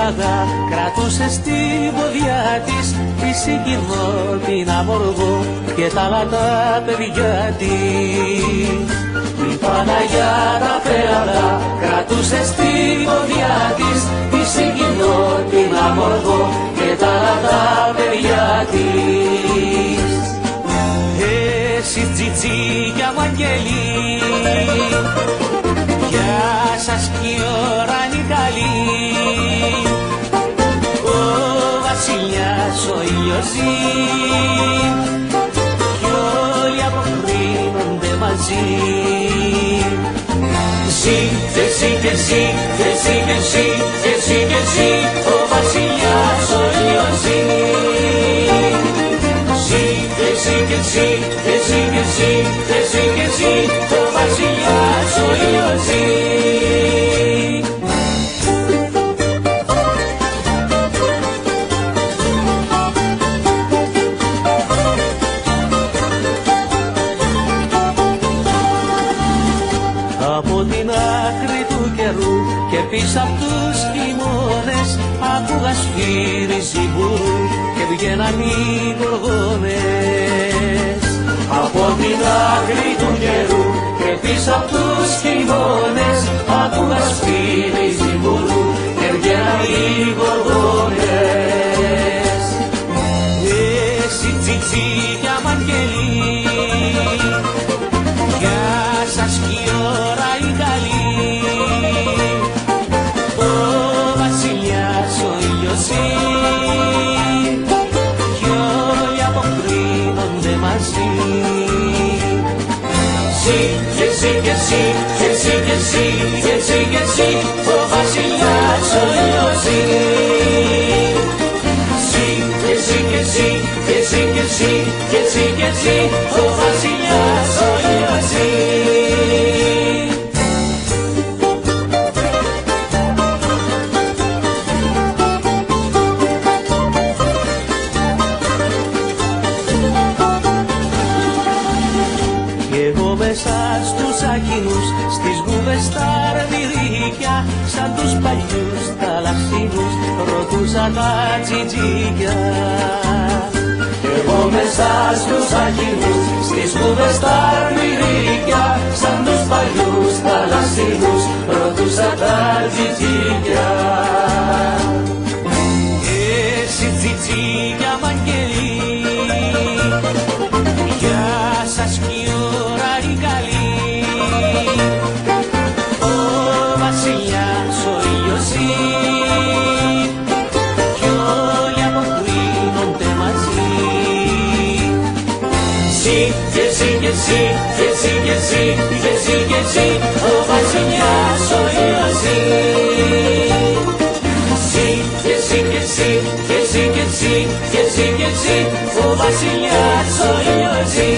πέλαγα κρατούσε στην ποδιά της τη συγκινώ την αμοργό και τα άλλα τα παιδιά της. Η Παναγιά τα πέλαγα κρατούσε στην ποδιά της τη συγκινώ την αμοργό και τα άλλα τα παιδιά της. Εσύ τζιτζίκια μ' αγγελί, γεια σας κι η ώρα είναι καλή. Ο βασιλιάς ο ήλιος ζει κι όλοι αποκρίνονται μαζί. Ζει και ζει και ζει και ζει και ζει και ζει και ζει ο βασιλιάς ο ήλιος ζει. Ζει και ζει και ζει και ζει και ζει και ζει και ζει ο βασιλιάς ο ήλιος ζει. Από την άκρη του καιρού και πίσω απ' τους χειμώνες άκουγα σφύρι ζιμπουρού και βγαίναν οι γοργόνες. Από την άκρη του καιρού και πίσω απ' τους χειμώνες άκουγα σφύρι ζιμπουρού και βγαίναν οι γοργόνες. Εσύ τσιτσίκια μ' αγγελί, γεια σας κι η ώρα η καλή. Ο βασιλιάς ο ήλιος ζει κι όλοι αποκρίνονται μαζί. Ζει και ζει και ζει και ζει και ζει και ζει και ζει ο βασιλιάς ο ήλιος ζει. Ζει και ζει και ζει και ζει και ζει και ζει και ζει ο βασιλιάς ο ήλιος ζει. Μέσα στους άκινους, στις γούβες τα αρμυρίκια, σαν τους παλιούς θαλασσίνους, ρωτούσα τα τσιτζίκια. Εγώ μέσα στους άκινους, στις γούβες τα αρμυρίκια, σαν τους παλιούς θαλασσίνους, ρωτούσα τα τσιτζίκια. Εσύ τσιτζίκια μ' αγγελί, γεια σας κι η ώρα η καλή. Ο βασιλιάς ο ήλιος ζει κι όλοι αποκρίνονται μαζί. Ζει και ζει και ζει και ζει και ζει και ζει και ζει ο βασιλιάς ο ήλιος ζει. Ζει και ζει και ζει και ζει και ζει και ζει και ζει ο βασιλιάς ο ήλιος ζει.